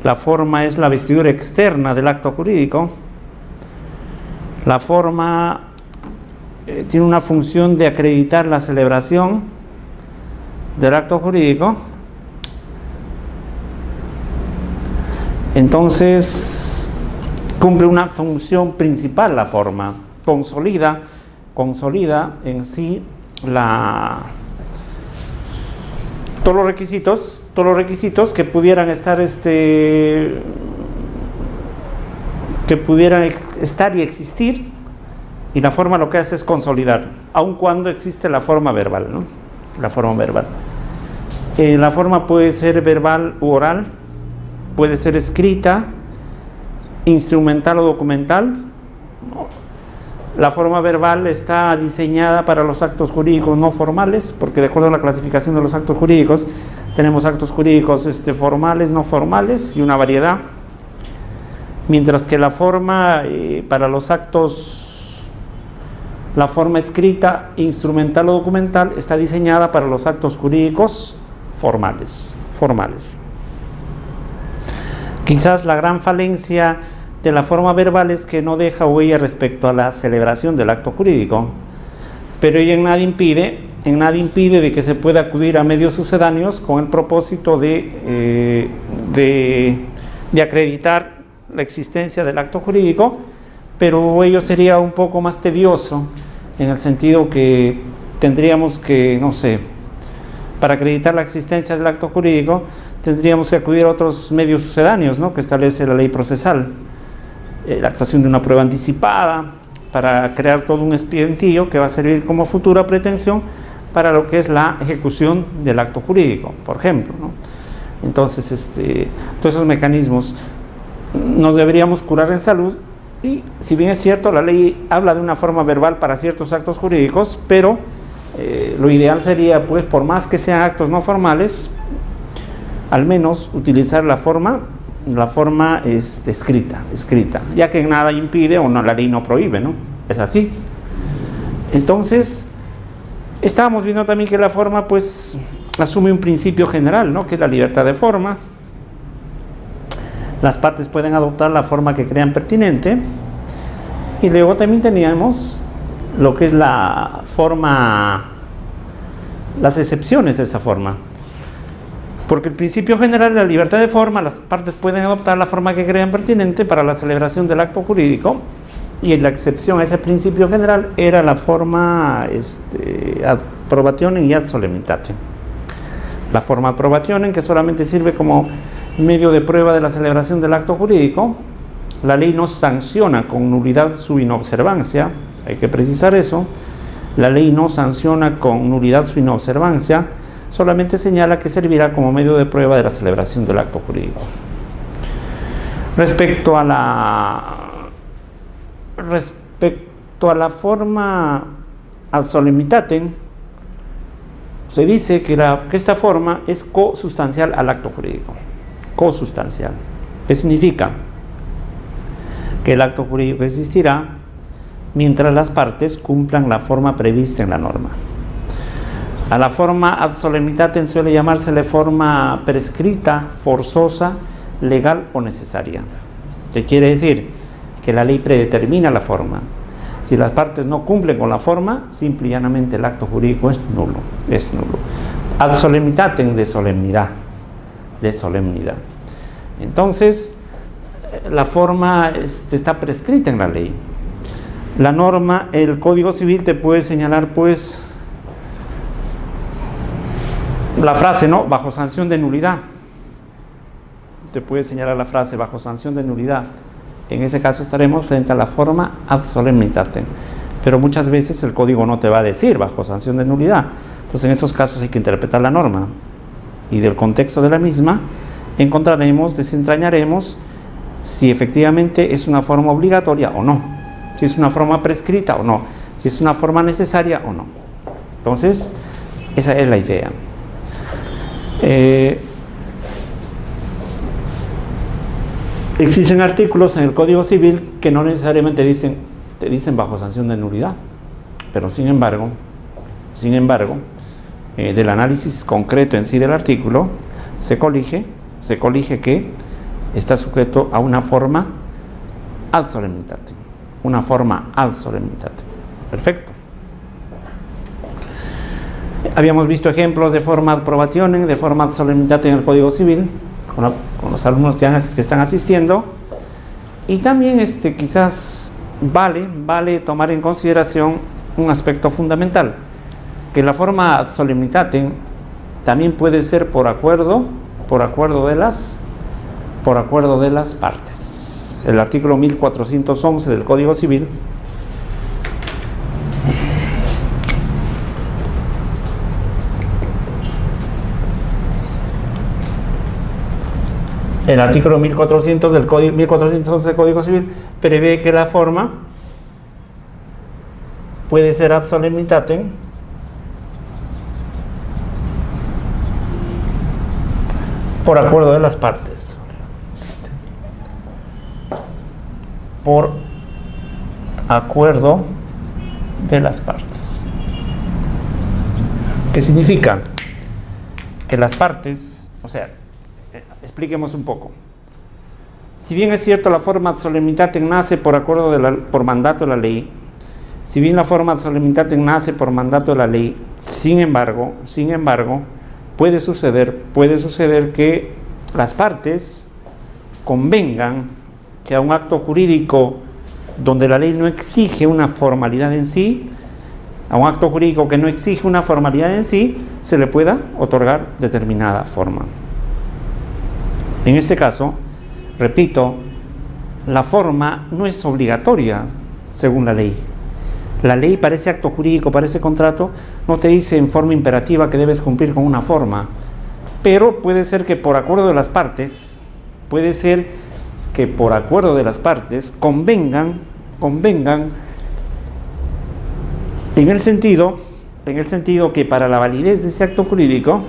La forma es la vestidura externa del acto jurídico. La forma tiene una función de acreditar la celebración del acto jurídico. Entonces, cumple una función principal la forma. Consolida en sí todos los requisitos que pudieran estar y existir, y la forma lo que hace es consolidar, aun cuando existe la forma verbal, ¿no? La forma verbal. La forma puede ser verbal u oral, puede ser escrita, instrumental o documental. La forma verbal está diseñada para los actos jurídicos no formales, porque de acuerdo a la clasificación de los actos jurídicos, tenemos actos jurídicos formales, no formales y una variedad. Mientras que la forma para los actos, la forma escrita, instrumental o documental, está diseñada para los actos jurídicos formales. Quizás la gran falencia de la forma verbal es que no deja huella respecto a la celebración del acto jurídico, pero ella en nada impide de que se pueda acudir a medios sucedáneos con el propósito de acreditar la existencia del acto jurídico, pero ello sería un poco más tedioso, en el sentido que tendríamos que, no sé, para acreditar la existencia del acto jurídico, tendríamos que acudir a otros medios sucedáneos, ¿no?, que establece la ley procesal. La actuación de una prueba anticipada, para crear todo un expedientillo que va a servir como futura pretensión para lo que es la ejecución del acto jurídico, por ejemplo, ¿no? Entonces, todos esos mecanismos nos deberíamos curar en salud, y si bien es cierto, la ley habla de una forma verbal para ciertos actos jurídicos, pero lo ideal sería, pues, por más que sean actos no formales, al menos utilizar la forma escrita, ya que nada impide o no, la ley no prohíbe, ¿no? Es así. Entonces, estábamos viendo también que la forma, pues, asume un principio general, ¿no?, que es la libertad de forma. Las partes pueden adoptar la forma que crean pertinente, y luego también teníamos lo que es la forma, las excepciones de esa forma. Porque el principio general es la libertad de forma, las partes pueden adoptar la forma que crean pertinente para la celebración del acto jurídico, y la excepción a ese principio general era la forma ad probationem y ad solemnitatem. La forma ad probationem, que solamente sirve como medio de prueba de la celebración del acto jurídico. La ley no sanciona con nulidad su inobservancia, hay que precisar eso. La ley no sanciona con nulidad su inobservancia, solamente señala que servirá como medio de prueba de la celebración del acto jurídico. Respecto a la forma ad solemnitatem, se dice que esta forma es cosustancial al acto jurídico. Cosustancial. ¿Qué significa? Que el acto jurídico existirá mientras las partes cumplan la forma prevista en la norma. A la forma ad solemnitatem suele llamársele forma prescrita, forzosa, legal o necesaria. ¿Qué quiere decir? Que la ley predetermina la forma. Si las partes no cumplen con la forma, simple y llanamente el acto jurídico es nulo. Ad solemnitatem, de solemnidad. Entonces, la forma está prescrita en la ley. La norma, el Código Civil te puede señalar, pues, la frase, ¿no?, bajo sanción de nulidad. Te puede señalar la frase bajo sanción de nulidad. En ese caso estaremos frente a la forma ad solemnitatem. Pero muchas veces el código no te va a decir bajo sanción de nulidad. Entonces, en esos casos hay que interpretar la norma, y del contexto de la misma desentrañaremos si efectivamente es una forma obligatoria o no, si es una forma prescrita o no, si es una forma necesaria o no. Entonces, esa es la idea. Existen artículos en el Código Civil que no necesariamente te dicen bajo sanción de nulidad, pero sin embargo, del análisis concreto en sí del artículo, se colige que está sujeto a una forma ad solemnitatem. Una forma ad solemnitatem. Perfecto. Habíamos visto ejemplos de forma ad probationem, de forma ad solemnitatem en el Código Civil, con los alumnos que están asistiendo. Y también quizás vale tomar en consideración un aspecto fundamental, que la forma ad solemnitatem también puede ser por acuerdo de las partes. El artículo 1411 del Código Civil el artículo 1411 del Código Civil prevé que la forma puede ser ad solemnitatem por acuerdo de las partes. Por acuerdo de las partes. ¿Qué significa? Que las partes, expliquemos un poco. Si bien es cierto la forma ad solemnitatem nace por mandato de la ley, si bien la forma ad solemnitatem nace por mandato de la ley, sin embargo, puede suceder que las partes convengan que a un acto jurídico donde la ley no exige una formalidad en sí, a un acto jurídico que no exige una formalidad en sí, se le pueda otorgar determinada forma. En este caso, repito, la forma no es obligatoria según la ley. La ley para ese acto jurídico, para ese contrato, no te dice en forma imperativa que debes cumplir con una forma, pero puede ser que por acuerdo de las partes, convengan en el sentido que para la validez de ese acto jurídico,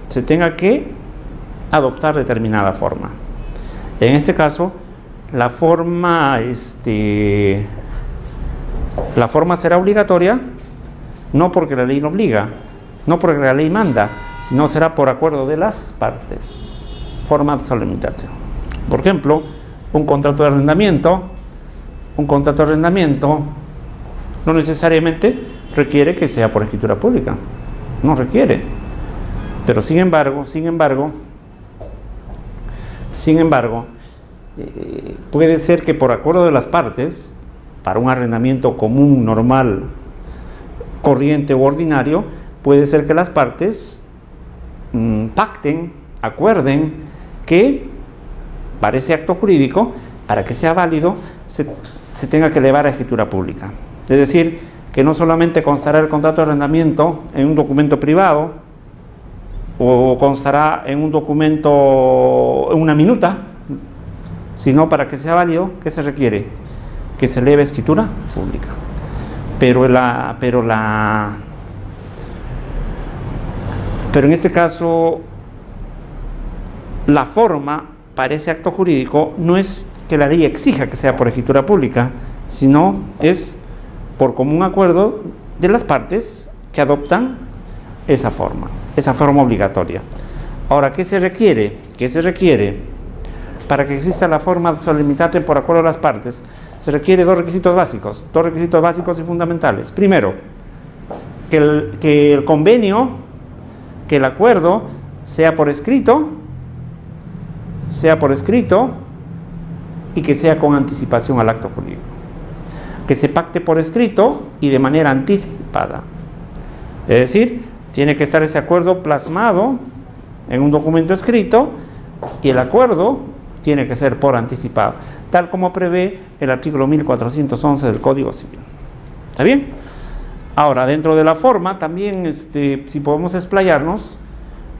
se tenga que adoptar determinada forma. En este caso, la forma será obligatoria, no porque la ley lo obliga, no porque la ley manda, sino será por acuerdo de las partes. Forma ad solemnitatem. Por ejemplo, un contrato de arrendamiento no necesariamente requiere que sea por escritura pública, no requiere, pero sin embargo, puede ser que por acuerdo de las partes, para un arrendamiento común, normal, corriente u ordinario, puede ser que las partes acuerden que para ese acto jurídico, para que sea válido, se tenga que elevar a escritura pública. Es decir, que no solamente constará el contrato de arrendamiento en un documento privado, o constará en un documento, en una minuta, sino para que sea válido, ¿qué se requiere? Que se eleve a escritura pública. Pero en este caso, la forma para ese acto jurídico no es que la ley exija que sea por escritura pública, sino es por común acuerdo de las partes que adoptan esa forma obligatoria. Ahora, ¿qué se requiere? Para que exista la forma ad solemnitatem por acuerdo de las partes, se requiere dos requisitos básicos y fundamentales. Primero, que el convenio, que el acuerdo sea por escrito y que sea con anticipación al acto jurídico. Que se pacte por escrito y de manera anticipada. Es decir, tiene que estar ese acuerdo plasmado en un documento escrito y el acuerdo tiene que ser por anticipado, tal como prevé el artículo 1411 del Código Civil. ¿Está bien? Ahora, dentro de la forma, también, si podemos explayarnos,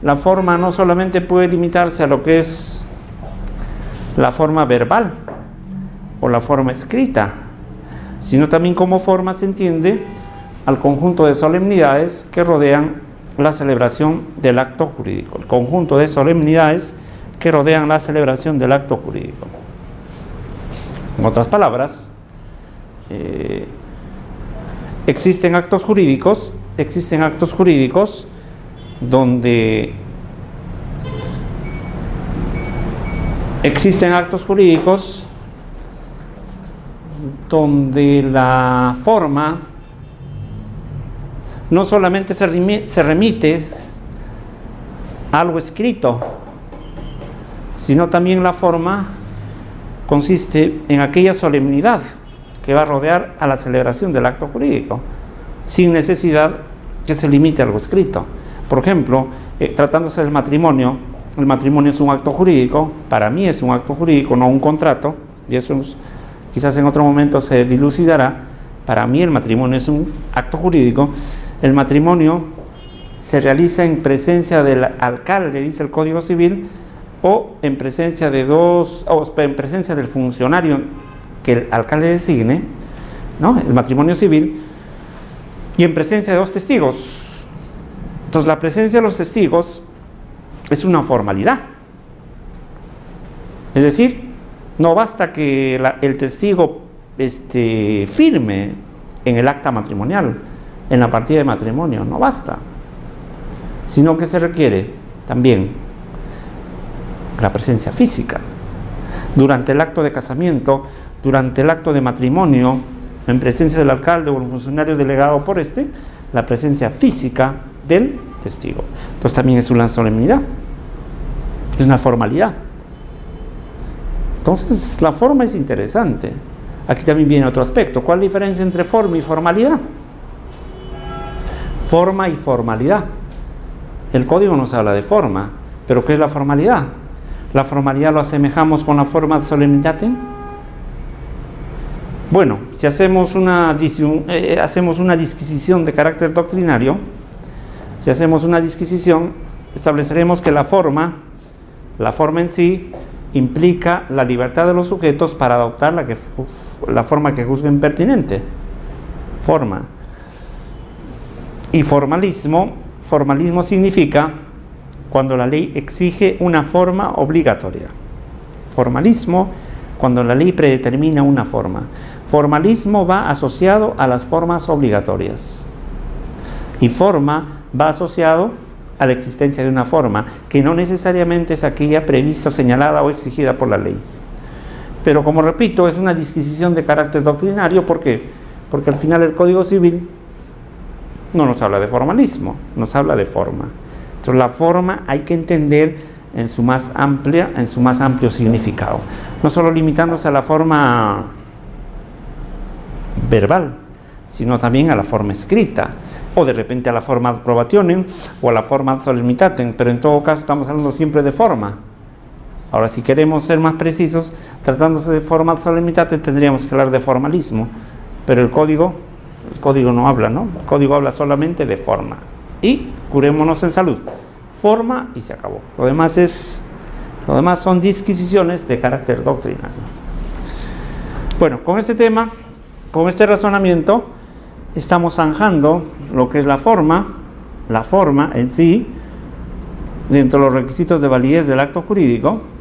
la forma no solamente puede limitarse a lo que es la forma verbal o la forma escrita, sino también como forma se entiende al conjunto de solemnidades que rodean la celebración del acto jurídico. El conjunto de solemnidades que rodean la celebración del acto jurídico. En otras palabras, existen actos jurídicos donde Existen actos jurídicos donde la forma no solamente se remite a algo escrito, sino también la forma consiste en aquella solemnidad que va a rodear a la celebración del acto jurídico, sin necesidad que se limite a algo escrito. Por ejemplo, tratándose del matrimonio, el matrimonio es un acto jurídico, para mí es un acto jurídico, no un contrato, y eso quizás en otro momento se dilucidará. Para mí el matrimonio es un acto jurídico. El matrimonio se realiza en presencia del alcalde, dice el Código Civil, o en presencia de en presencia del funcionario que el alcalde designe, ¿no? El matrimonio civil, y en presencia de 2 testigos. Entonces, la presencia de los testigos es una formalidad. Es decir, no basta que el testigo firme en el acta matrimonial, en la partida de matrimonio, no basta, sino que se requiere también la presencia física. Durante el acto de casamiento, durante el acto de matrimonio, en presencia del alcalde o el funcionario delegado por la presencia física del testigo. Entonces también es una solemnidad, es una formalidad. Entonces la forma es interesante. Aquí también viene otro aspecto. ¿Cuál es la diferencia entre forma y formalidad? Forma y formalidad. El código nos habla de forma, pero ¿qué es la formalidad? ¿La formalidad lo asemejamos con la forma solemnitatem? Bueno, si hacemos una disquisición de carácter doctrinario, estableceremos que la forma en sí implica la libertad de los sujetos para adoptar la forma que juzguen pertinente. Forma. Y formalismo significa cuando la ley exige una forma obligatoria. Formalismo, cuando la ley predetermina una forma. Formalismo va asociado a las formas obligatorias. Y forma va asociado a la existencia de una forma, que no necesariamente es aquella prevista, señalada o exigida por la ley. Pero como repito, es una disquisición de carácter doctrinario. ¿Por qué? Porque al final el Código Civil no nos habla de formalismo, nos habla de forma. Entonces la forma hay que entender en su más amplio significado, no solo limitándose a la forma verbal, sino también a la forma escrita, o de repente a la forma ad probationem o a la forma ad solemnitatem, pero en todo caso estamos hablando siempre de forma. Ahora, si queremos ser más precisos, tratándose de forma ad solemnitatem, tendríamos que hablar de formalismo, pero el código no habla, ¿no? El código habla solamente de forma. Y curémonos en salud. Forma y se acabó. Lo demás son disquisiciones de carácter doctrinario. Bueno, con este tema, con este razonamiento, estamos zanjando lo que es la forma en sí, dentro de los requisitos de validez del acto jurídico,